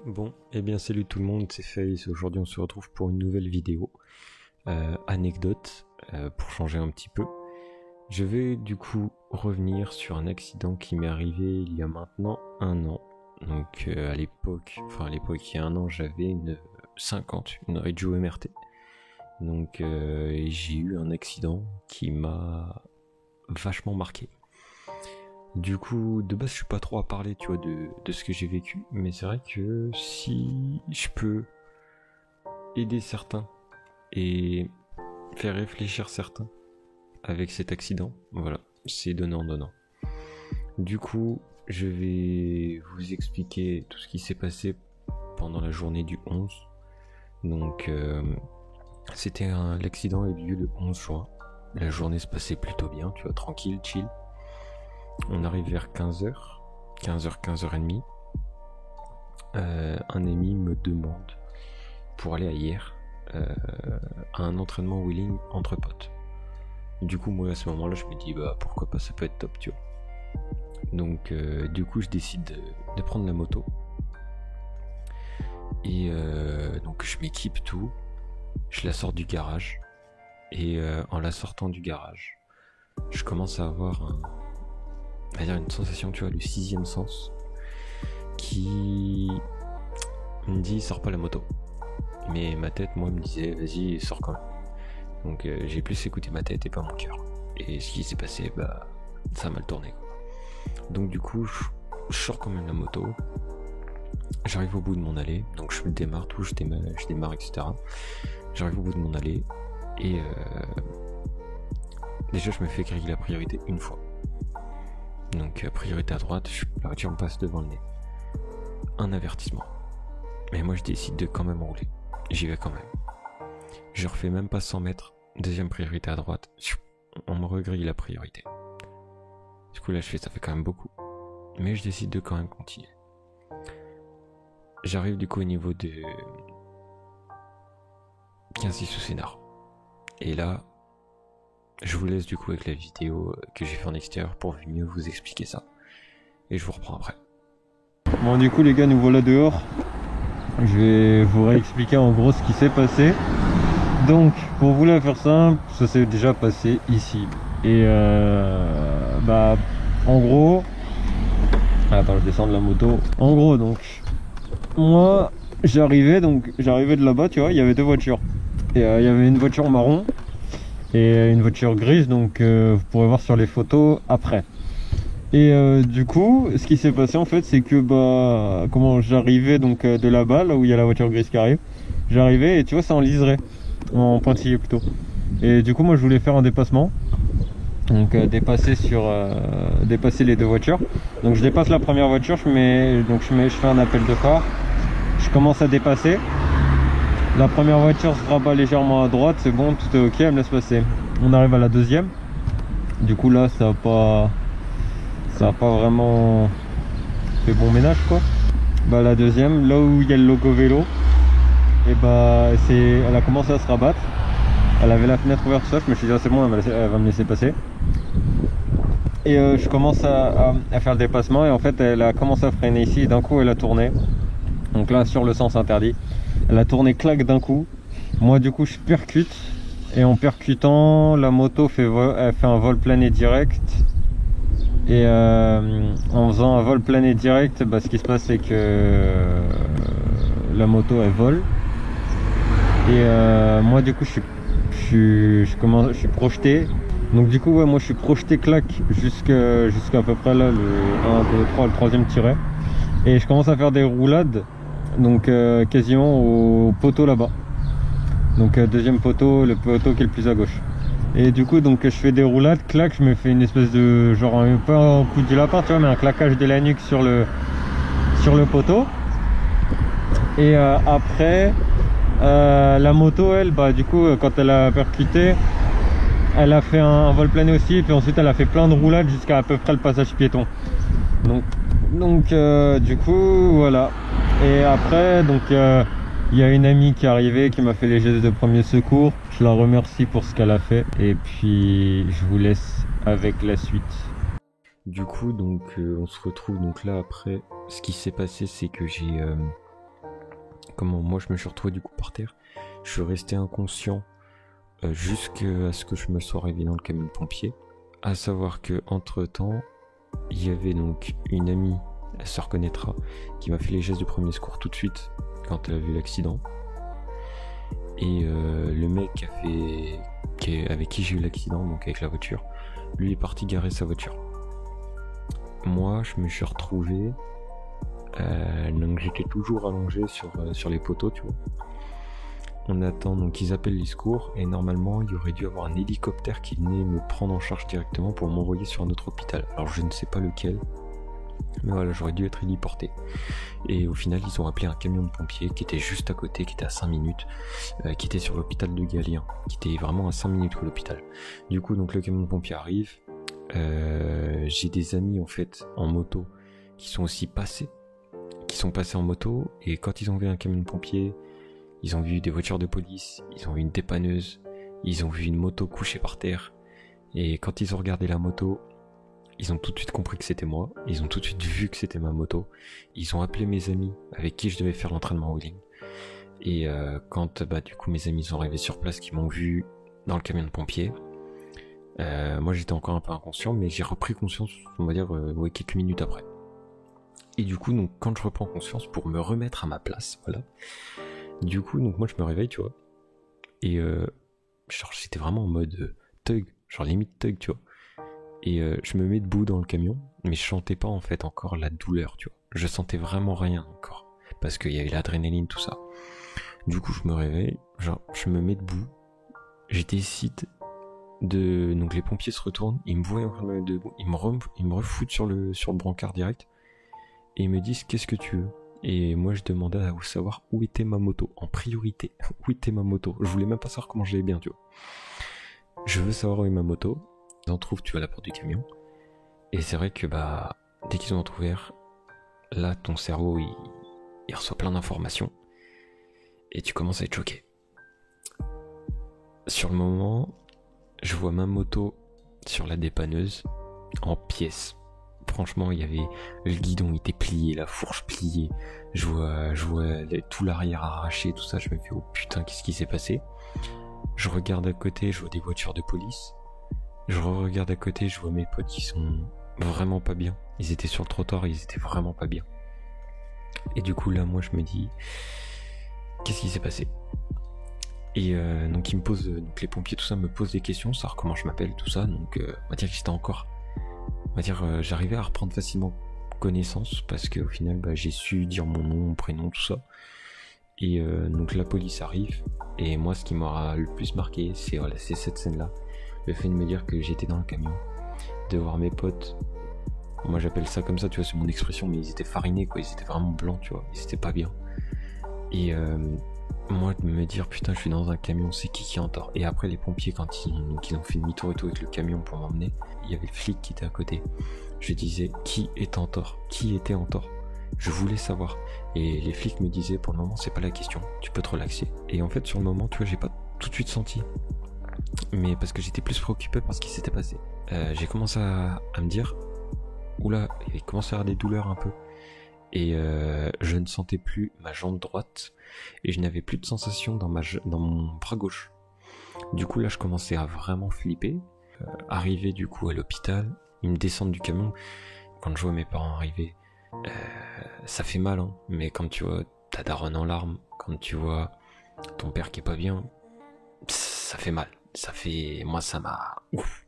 Bon, eh bien salut tout le monde, c'est Face. Aujourd'hui on se retrouve pour une nouvelle vidéo. Anecdote, pour changer un petit peu. Je vais du coup revenir sur un accident qui m'est arrivé il y a maintenant un an. Donc à l'époque il y a un an, j'avais une 50, une Regio MRT. Donc j'ai eu un accident qui m'a vachement marqué. Du coup, de base, je suis pas trop à parler, tu vois, de ce que j'ai vécu, mais c'est vrai que si je peux aider certains et faire réfléchir certains avec cet accident, voilà, c'est donnant. Du coup, je vais vous expliquer tout ce qui s'est passé pendant la journée du 11. Donc, l'accident a eu lieu le 11 juin. La journée se passait plutôt bien, tu vois, tranquille, chill. On arrive vers 15h, 15h30. Un ami me demande pour aller à hier à un entraînement wheeling entre potes. Du coup, moi à ce moment-là, je me dis bah pourquoi pas, ça peut être top, tu vois. Donc, du coup, je décide de prendre la moto. Et donc, je m'équipe tout. Je la sors du garage. Et en la sortant du garage, je commence à avoir une sensation, tu vois, le 6e sens qui me dit sors pas la moto. Mais ma tête, moi, me disait vas-y, sors quand même. Donc j'ai plus écouté ma tête et pas mon cœur. Et ce qui s'est passé, bah ça a mal tourné, quoi. Donc du coup, je sors quand même la moto. J'arrive au bout de mon allée, donc je démarre tout, je démarre, etc. J'arrive au bout de mon allée et déjà je me fais griller la priorité une fois. Donc priorité à droite, la voiture me passe devant le nez. Un avertissement. Mais moi je décide de quand même rouler. J'y vais quand même. Je refais même pas 100 mètres. Deuxième priorité à droite. On me regrille la priorité. Du coup là ça fait quand même beaucoup. Mais je décide de quand même continuer. J'arrive du coup au niveau de 15 sous Sénard. Et là, je vous laisse du coup avec la vidéo que j'ai fait en extérieur pour mieux vous expliquer ça. Et je vous reprends après. Bon, du coup les gars, nous voilà dehors. Je vais vous réexpliquer en gros ce qui s'est passé. Donc pour vous la faire simple, ça s'est déjà passé ici. Et en gros, attends, je descends de la moto. En gros, donc moi j'arrivais de là-bas, tu vois, il y avait deux voitures. Et il y avait une voiture marron et une voiture grise, donc vous pourrez voir sur les photos après. Et du coup, ce qui s'est passé en fait, c'est que comment j'arrivais donc de là-bas, là où il y a la voiture grise qui arrive, j'arrivais et tu vois, c'est en liseré, en pointillé plutôt. Et du coup, moi je voulais faire un dépassement, donc dépasser les deux voitures. Donc je dépasse la première voiture, je fais un appel de phare, je commence à dépasser. La première voiture se rabat légèrement à droite, c'est bon, tout est ok, elle me laisse passer. On arrive à la deuxième. Du coup là, ça a pas vraiment fait bon ménage, quoi. La deuxième, là où il y a le logo vélo, et elle a commencé à se rabattre. Elle avait la fenêtre ouverte, ça, je me suis dit ah, c'est bon, elle va me laisser passer. Et je commence à faire le dépassement, et en fait elle a commencé à freiner ici, et d'un coup elle a tourné. Donc là sur le sens interdit, elle a tourné claque d'un coup. Moi du coup je percute, et en percutant la moto elle fait un vol plané direct. Et en faisant un vol plané direct, ce qui se passe c'est que la moto elle vole. Et moi du coup je suis projeté. Donc du coup ouais, moi je suis projeté claque jusqu'à à peu près là, le 1, 2, 3, le troisième tiret. Et je commence à faire des roulades, donc quasiment au poteau là-bas. Donc deuxième poteau, le poteau qui est le plus à gauche. Et du coup donc je fais des roulades, clac, je me fais une espèce de genre pas un coup du lapin, tu vois, mais un claquage de la nuque sur le poteau. Et après la moto elle, du coup quand elle a percuté, elle a fait un vol plané aussi, et puis ensuite elle a fait plein de roulades jusqu'à à peu près le passage piéton. Donc du coup voilà. Et après donc il y a une amie qui est arrivée, qui m'a fait les gestes de premier secours. Je la remercie pour ce qu'elle a fait. Et puis je vous laisse avec la suite. Du coup, donc on se retrouve donc là après. Ce qui s'est passé, c'est que j'ai comment moi je me suis retrouvé du coup par terre. Je suis resté inconscient jusqu'à ce que je me sois réveillé dans le camion de pompier. À savoir que entre temps, il y avait donc une amie, elle se reconnaîtra, qui m'a fait les gestes de premier secours tout de suite quand elle a vu l'accident. Et le mec avec qui j'ai eu l'accident, donc avec la voiture, lui est parti garer sa voiture. Moi, je me suis retrouvé, donc j'étais toujours allongé sur les poteaux, tu vois. On attend, donc ils appellent les secours, et normalement, il y aurait dû avoir un hélicoptère qui venait me prendre en charge directement pour m'envoyer sur un autre hôpital. Alors je ne sais pas lequel, mais voilà, j'aurais dû être héliporté. Et au final, ils ont appelé un camion de pompiers qui était juste à côté, qui était à 5 minutes, qui était sur l'hôpital de Galien, qui était vraiment à 5 minutes de l'hôpital. Du coup, donc le camion de pompiers arrive. J'ai des amis en fait en moto qui sont passés en moto, et quand ils ont vu un camion de pompiers, ils ont vu des voitures de police, ils ont vu une dépanneuse, ils ont vu une moto couchée par terre, et quand ils ont regardé la moto, ils ont tout de suite compris que c'était moi, ils ont tout de suite vu que c'était ma moto, ils ont appelé mes amis avec qui je devais faire l'entraînement wheeling, et quand du coup mes amis sont arrivés sur place, qui m'ont vu dans le camion de pompiers, moi j'étais encore un peu inconscient, mais j'ai repris conscience, on va dire quelques minutes après. Et du coup, donc quand je reprends conscience, pour me remettre à ma place, voilà. Du coup, donc moi je me réveille, tu vois. Et genre j'étais vraiment en mode thug, genre limite thug, tu vois. Et je me mets debout dans le camion, mais je sentais pas en fait encore la douleur, tu vois. Je sentais vraiment rien encore, parce qu'il y avait l'adrénaline, tout ça. Du coup je me réveille, genre je me mets debout, j'ai décide donc les pompiers se retournent, ils me voient en train de me mettre debout, ils me refoutent sur le brancard direct, et ils me disent qu'est-ce que tu veux. Et moi je demandais à savoir où était ma moto, en priorité, où était ma moto. Je voulais même pas savoir comment j'allais bien, tu vois. Je veux savoir où est ma moto. Ils en trouvent, tu vois, à la porte du camion. Et c'est vrai que dès qu'ils ont entrouvert, là ton cerveau il reçoit plein d'informations, et tu commences à être choqué. Sur le moment, je vois ma moto sur la dépanneuse en pièces. Franchement, il y avait le guidon, il était plié, la fourche pliée. Je vois tout l'arrière arraché, tout ça. Je me fais oh putain, qu'est-ce qui s'est passé? Je regarde à côté, je vois des voitures de police. Je regarde à côté, je vois mes potes qui sont vraiment pas bien. Ils étaient sur le trottoir, ils étaient vraiment pas bien. Et du coup là, moi je me dis, qu'est-ce qui s'est passé? Et donc ils me posent, donc les pompiers, tout ça, me posent des questions, savoir comment je m'appelle, tout ça. Donc on va dire que j'arrivais à reprendre facilement connaissance, parce qu'au final j'ai su dire mon nom, mon prénom, tout ça. Et donc la police arrive, et moi ce qui m'aura le plus marqué, c'est cette scène-là. Le fait de me dire que j'étais dans le camion, de voir mes potes, moi j'appelle ça comme ça, tu vois, c'est mon expression, mais ils étaient farinés, quoi, ils étaient vraiment blancs, tu vois, ils étaient pas bien. Et moi de me dire putain, je suis dans un camion, c'est qui est en tort. Et après les pompiers, quand ils ont fait demi-tour et tout avec le camion pour m'emmener, il y avait le flic qui était à côté. Je disais qui est en tort, qui était en tort. Je voulais savoir. Et les flics me disaient pour le moment c'est pas la question, tu peux te relaxer. Et en fait sur le moment, tu vois, j'ai pas tout de suite senti, mais parce que j'étais plus préoccupé par ce qui s'était passé. J'ai commencé à me dire oula, il commence à y avoir des douleurs un peu. Et je ne sentais plus ma jambe droite, et je n'avais plus de sensation dans mon bras gauche. Du coup là je commençais à vraiment flipper. Arrivé du coup à l'hôpital, ils me descendent du camion. Quand je vois mes parents arriver, ça fait mal, hein, mais quand tu vois ta daronne en larmes, quand tu vois ton père qui est pas bien, ça fait mal. Moi ça m'a ouf.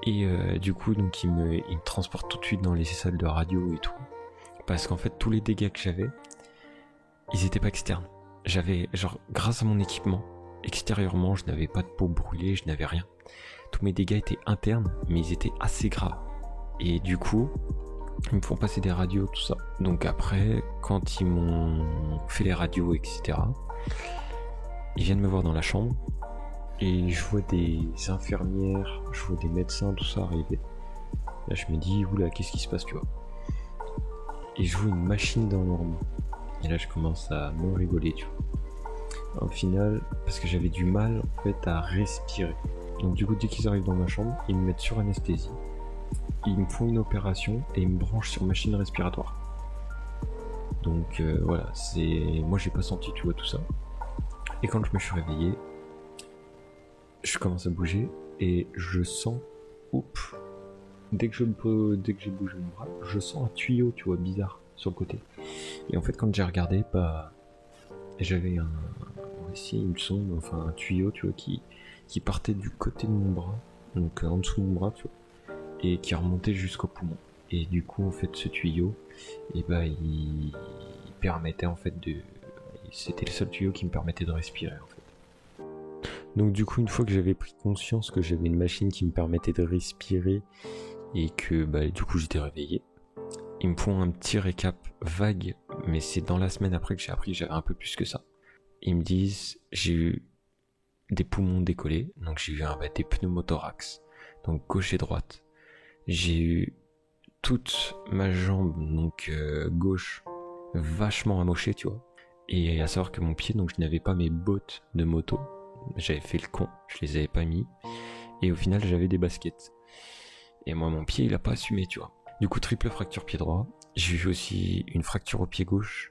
Et du coup donc ils me transportent tout de suite dans les salles de radio et tout. Parce qu'en fait, tous les dégâts que j'avais, ils étaient pas externes. J'avais, grâce à mon équipement, extérieurement, je n'avais pas de peau brûlée, je n'avais rien. Tous mes dégâts étaient internes, mais ils étaient assez graves. Et du coup, ils me font passer des radios, tout ça. Donc après, quand ils m'ont fait les radios, etc., ils viennent me voir dans la chambre, et je vois des infirmières, je vois des médecins, tout ça arriver. Là, je me dis, oula, qu'est-ce qui se passe, tu vois? Et je vois une machine dans l'orme. Et là je commence à me rigoler, tu vois. Au final, parce que j'avais du mal en fait à respirer. Donc du coup dès qu'ils arrivent dans ma chambre, ils me mettent sur anesthésie. Ils me font une opération et ils me branchent sur machine respiratoire. Donc voilà, moi j'ai pas senti, tu vois, tout ça. Et quand je me suis réveillé, je commence à bouger et je sens, dès que j'ai bougé mon bras, je sens un tuyau, tu vois, bizarre sur le côté. Et en fait, quand j'ai regardé, j'avais ici, il me semble, enfin un tuyau, tu vois, qui partait du côté de mon bras, donc en dessous de mon bras, tu vois, et qui remontait jusqu'au poumon. Et du coup, en fait, ce tuyau, il permettait en fait c'était le seul tuyau qui me permettait de respirer, en fait. Donc du coup, une fois que j'avais pris conscience que j'avais une machine qui me permettait de respirer et que du coup j'étais réveillé, ils me font un petit récap vague, mais c'est dans la semaine après que j'ai appris que j'avais un peu plus que ça. Ils me disent, j'ai eu des poumons décollés, donc j'ai eu des pneumothorax, donc gauche et droite. J'ai eu toute ma jambe, donc gauche, vachement amochée, tu vois. Et à savoir que mon pied, donc je n'avais pas mes bottes de moto. J'avais fait le con, je les avais pas mis. Et au final, j'avais des baskets. Et moi, mon pied, il a pas assumé, tu vois. Du coup, triple fracture pied droit. J'ai eu aussi une fracture au pied gauche.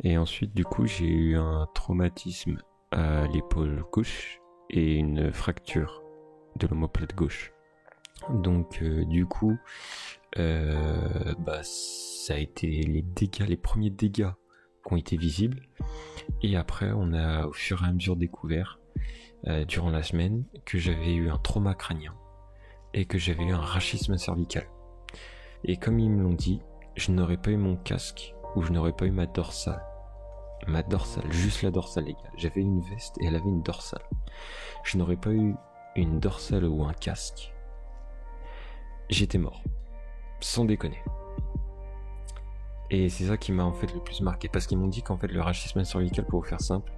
Et ensuite, du coup, j'ai eu un traumatisme à l'épaule gauche et une fracture de l'omoplate gauche. Donc, du coup, ça a été les premiers dégâts qui ont été visibles. Et après, on a au fur et à mesure découvert, durant la semaine, que j'avais eu un trauma crânien et que j'avais eu un rachisme cervical. Et comme ils me l'ont dit, je n'aurais pas eu mon casque ou je n'aurais pas eu ma dorsale. Ma dorsale, juste la dorsale, les gars. J'avais une veste et elle avait une dorsale. Je n'aurais pas eu une dorsale ou un casque. J'étais mort. Sans déconner. Et c'est ça qui m'a en fait le plus marqué, parce qu'ils m'ont dit qu'en fait le rachisme cervical, pour vous faire simple,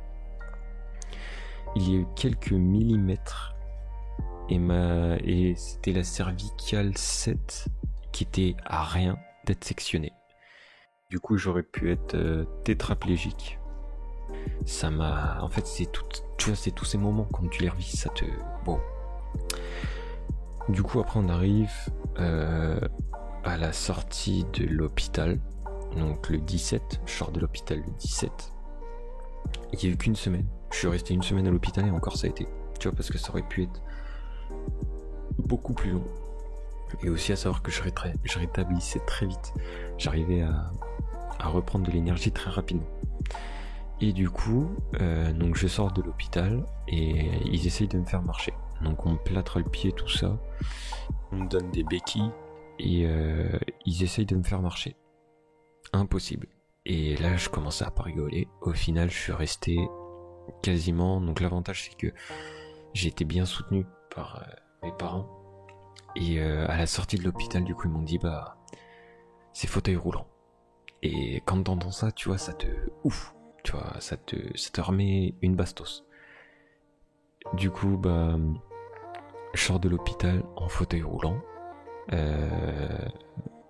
il y a eu quelques millimètres et c'était la cervicale 7 qui était à rien d'être sectionnée. Du coup, j'aurais pu être tétraplégique. Ça m'a... En fait, c'est tous ces moments, quand tu les revis, ça te... Bon. Du coup, après, on arrive à la sortie de l'hôpital. Donc, le 17. Je sors de l'hôpital le 17. Il n'y a eu qu'une semaine. Je suis resté une semaine à l'hôpital et encore ça a été. Tu vois, parce que ça aurait pu être beaucoup plus long. Et aussi à savoir que je rétablissais très vite. J'arrivais à reprendre de l'énergie très rapidement. Et du coup, donc je sors de l'hôpital et ils essayent de me faire marcher. Donc on me plâtre le pied, tout ça. On me donne des béquilles et ils essayent de me faire marcher. Impossible. Et là, je commençais à pas rigoler. Au final, je suis resté quasiment... Donc l'avantage, c'est que j'ai été bien soutenu par mes parents. Et à la sortie de l'hôpital, du coup, ils m'ont dit, c'est fauteuil roulant. Et quand t'entends ça, tu vois, ça te... Ouf, tu vois, ça te remet une bastos. Du coup, je sors de l'hôpital en fauteuil roulant.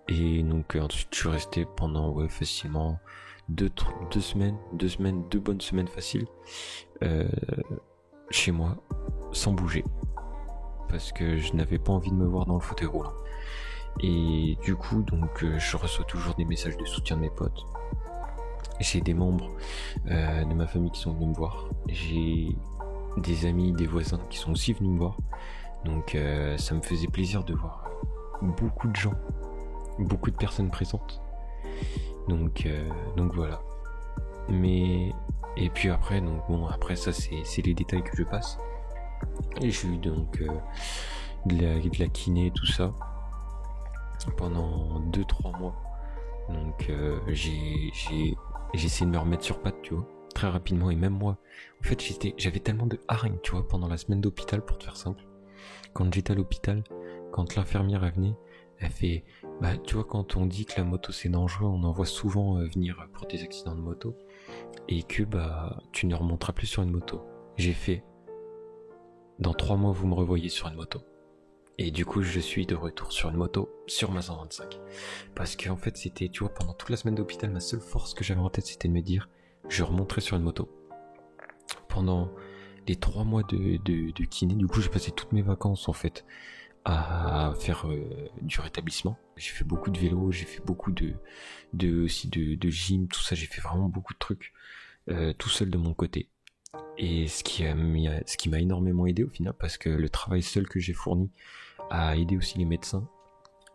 Et donc ensuite, je suis resté pendant facilement deux bonnes semaines faciles chez moi, sans bouger. Parce que je n'avais pas envie de me voir dans le fauteuil roulant. Et du coup, donc, je reçois toujours des messages de soutien de mes potes. J'ai des membres de ma famille qui sont venus me voir. J'ai des amis, des voisins qui sont aussi venus me voir. Donc, ça me faisait plaisir de voir beaucoup de gens, beaucoup de personnes présentes. Donc voilà. Et puis après, donc bon, après ça, c'est les détails que je passe. Et j'ai eu donc de la kiné, tout ça, pendant 2-3 mois. Donc j'ai essayé de me remettre sur pattes, tu vois, très rapidement. Et même moi, en fait, j'avais tellement de hargne, tu vois, pendant la semaine d'hôpital, pour te faire simple. Quand j'étais à l'hôpital, quand l'infirmière est venue, elle fait, tu vois, quand on dit que la moto c'est dangereux, on en voit souvent venir pour des accidents de moto, et que tu ne remonteras plus sur une moto. J'ai fait, dans 3 mois vous me revoyez sur une moto. Et du coup je suis de retour sur une moto, sur ma 125. Parce qu'en fait c'était, tu vois, pendant toute la semaine d'hôpital, ma seule force que j'avais en tête, c'était de me dire, je remonterai sur une moto. Pendant les 3 mois de kiné, du coup j'ai passé toutes mes vacances en fait à faire du rétablissement. J'ai fait beaucoup de vélo, j'ai fait beaucoup aussi de gym, tout ça. J'ai fait vraiment beaucoup de trucs tout seul de mon côté. Et ce qui m'a énormément aidé au final, parce que le travail seul que j'ai fourni a aidé aussi les médecins.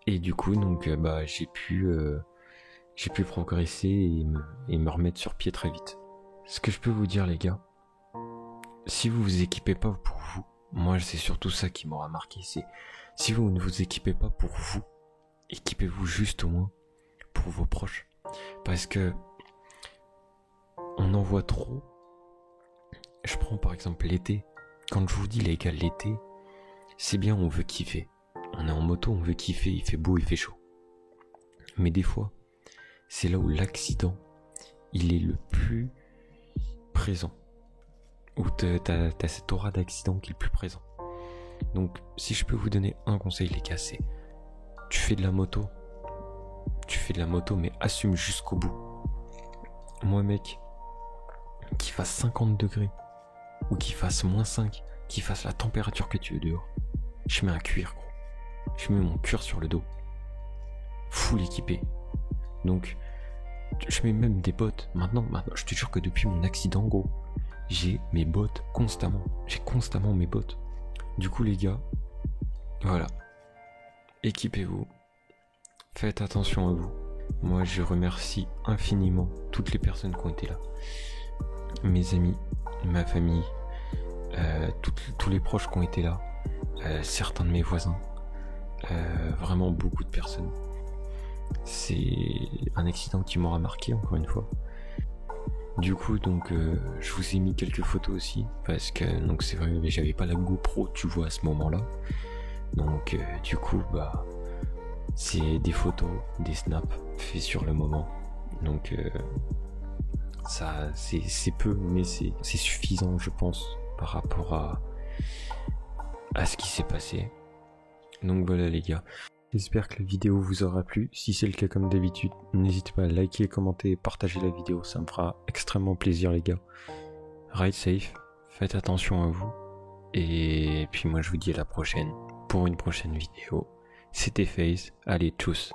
Et du coup, donc, j'ai pu progresser et me remettre sur pied très vite. Ce que je peux vous dire, les gars, si vous vous équipez pas pour vous, moi c'est surtout ça qui m'aura marqué, c'est si vous ne vous équipez pas pour vous, équipez-vous juste au moins pour vos proches. Parce que on en voit trop. Je prends par exemple l'été. Quand je vous dis les gars, l'été, c'est bien, on veut kiffer. On est en moto, on veut kiffer, il fait beau, il fait chaud. Mais des fois, c'est là où l'accident, il est le plus présent. Où t'as cette aura d'accident qui est le plus présent. Donc, si je peux vous donner un conseil, les gars, c'est tu fais de la moto, mais assume jusqu'au bout. Moi, mec, qu'il fasse 50 degrés, ou qu'il fasse -5, qu'il fasse la température que tu veux dehors, je mets un cuir, gros. Je mets mon cuir sur le dos. Full équipé. Donc, je mets même des bottes. Maintenant, je te jure que depuis mon accident, gros, j'ai mes bottes constamment. J'ai constamment mes bottes. Du coup, les gars, voilà. Équipez-vous. Faites attention à vous. Moi, je remercie infiniment toutes les personnes qui ont été là. Mes amis, ma famille, tous les proches qui ont été là, certains de mes voisins, vraiment beaucoup de personnes. C'est un accident qui m'aura marqué, encore une fois. Du coup, donc, je vous ai mis quelques photos aussi, parce que, donc c'est vrai, mais j'avais pas la GoPro, tu vois, à ce moment-là. Donc, du coup, c'est des photos, des snaps faits sur le moment. Donc, ça, c'est peu, mais c'est suffisant, je pense, par rapport à ce qui s'est passé. Donc voilà, les gars. J'espère que la vidéo vous aura plu. Si c'est le cas, comme d'habitude, n'hésitez pas à liker, commenter et partager la vidéo. Ça me fera extrêmement plaisir, les gars. Ride safe, faites attention à vous. Et puis moi, je vous dis à la prochaine pour une prochaine vidéo. C'était FaZe. Allez, tchuss.